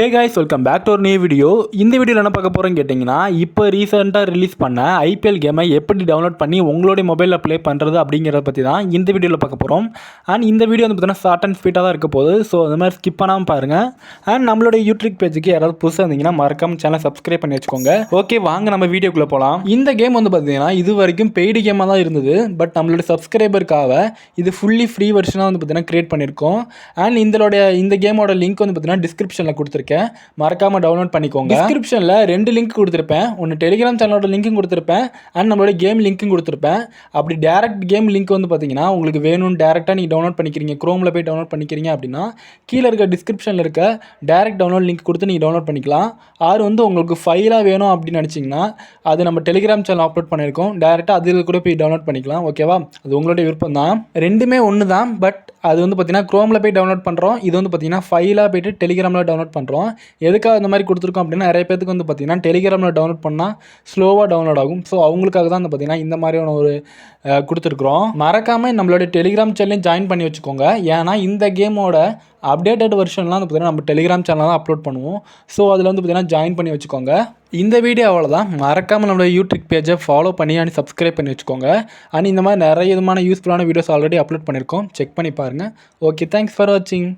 Hey guys, welcome back to ஒரு new video. இந்த வீடியோவில் என்ன பார்க்க போகிறோன்னு கேட்டிங்கன்னா, இப்போ ரீசெண்டாக ரிலீஸ் பண்ண ஐபிஎல் கேமை எப்படி டவுன்லோட் பண்ணி உங்களுடைய மொபைலில் ப்ளே பண்ணுறது அப்படிங்கிறத பற்றி தான் இந்த வீடியோவில் பார்க்க போகிறோம். அண்ட் இந்த வீடியோ வந்து பார்த்தீங்கன்னா ஷார்ட் அண்ட் ஸ்வீட்டாக தான் இருக்க போகுது. ஸோ அந்த மாதிரி ஸ்கிப் பண்ணாமல் பாருங்கள். அண்ட் நம்மளுடைய யூடியூப் பேஜுக்கு யாராவது புதுசாக இருந்தீங்கன்னா மறக்காம சேனல் சப்ஸ்கிரைப் பண்ணி வச்சுக்கோங்க. ஓகே, வாங்க நம்ம வீடியோக்குள்ளே போகலாம். இந்த கேம் வந்து பார்த்தீங்கன்னா இது வரைக்கும் பெய்டு கேமாக தான் இருந்தது. பட் நம்மளுடைய சப்ஸ்கிரைபருக்காக இது ஃபுல்லி ஃப்ரீ வெர்ஷனாக வந்து பார்த்தீங்கன்னா கிரியேட் பண்ணியிருக்கோம். அண்ட் இந்த கேமோட லிங்க் வந்து பார்த்தீங்கன்னா டிஸ்கிரிப்ஷனில் கொடுத்துருக்கேன். மறக்காம டவுன்லோட் பண்ணிக்கோங்க. டிஸ்கிரிப்ஷன்ல 2 லிங்க் கொடுத்திருப்பேன். ஒன்னு டெலிகிராம் சேனலோட லிங்க்கும் கொடுத்திருப்பேன், அண்ட் நம்மளோட கேம் லிங்க்கும் கொடுத்திருப்பேன். அப்படி டைரக்ட் கேம் லிங்க் வந்து பாத்தீங்கன்னா உங்களுக்கு வேணும் டைரக்டா நீங்க டவுன்லோட் பண்ணிக்கிறீங்க, குரோம்ல போய் டவுன்லோட் பண்ணிக்கிறீங்க அப்படின்னா கீழ இருக்க டிஸ்கிரிப்ஷன்ல இருக்க டைரக்ட் டவுன்லோட் லிங்க் கொடுத்து நீங்க டவுன்லோட் பண்ணிக்கலாம். ஆர் வந்து உங்களுக்கு ஃபைலா வேணும் அப்படின்னு நினைச்சீங்கன்னா அது நம்ம டெலிகிராம் சேனல் அப்லோட் பண்ணியிருக்கோம், டைரக்டா அதில் கூட போய் டவுன்லோட் பண்ணிக்கலாம். ஓகேவா? அது உங்களுடைய விருப்பம் தான். ரெண்டுமே ஒன்று தான். பட் அது வந்து பார்த்தீங்கன்னா குரோமில் போய் டவுன்லோட் பண்ணுறோம், இது வந்து பார்த்தீங்கன்னா ஃபைலாக போய்ட்டு டெலிகிராமில் டவுன்லோட் பண்ணுறோம். எதுக்காக இந்த மாதிரி கொடுத்துருக்கோம் அப்படின்னா நிறைய பேருக்கு வந்து பார்த்தீங்கன்னா டெலிகிராமில் டவுன்லோட் பண்ணால் ஸ்லோவாக டவுன்லோட் ஆகும். ஸோ அவங்களுக்காக தான் வந்து பார்த்தீங்கன்னா இந்த மாதிரியான ஒரு கொடுத்துருக்குறோம். மறக்காமல் நம்மளோட டெலிகிராம் சேனலையும் ஜாயின் பண்ணி வச்சுக்கோங்க. ஏன்னா இந்த கேமோட அப்டேட்டட் வெர்ஷன்லாம் வந்து பார்த்தீங்கன்னா நம்ம டெலிகிராம் சேனல் தான் அப்லோட் பண்ணுவோம். ஸோ அதில் வந்து பார்த்தீங்கன்னா ஜாயின் பண்ணி வச்சுக்கோங்க. இந்த வீடியோ அவ்வளோதான். மறக்காமல் நம்மளோட யூடியூப் பேஜை ஃபாலோ பண்ணி அண்ட் சப்ஸ்கிரைப் பண்ணி வச்சுக்கோங்க. அண்ட் இந்த மாதிரி நிறைய விதமான யூஸ்ஃபுல்லான வீடியோஸ் ஆல்ரெடி அப்லோட் பண்ணியிருக்கோம், செக் பண்ணி பாருங்கள். ஓகே, தேங்க்ஸ் ஃபார் வாட்சிங்.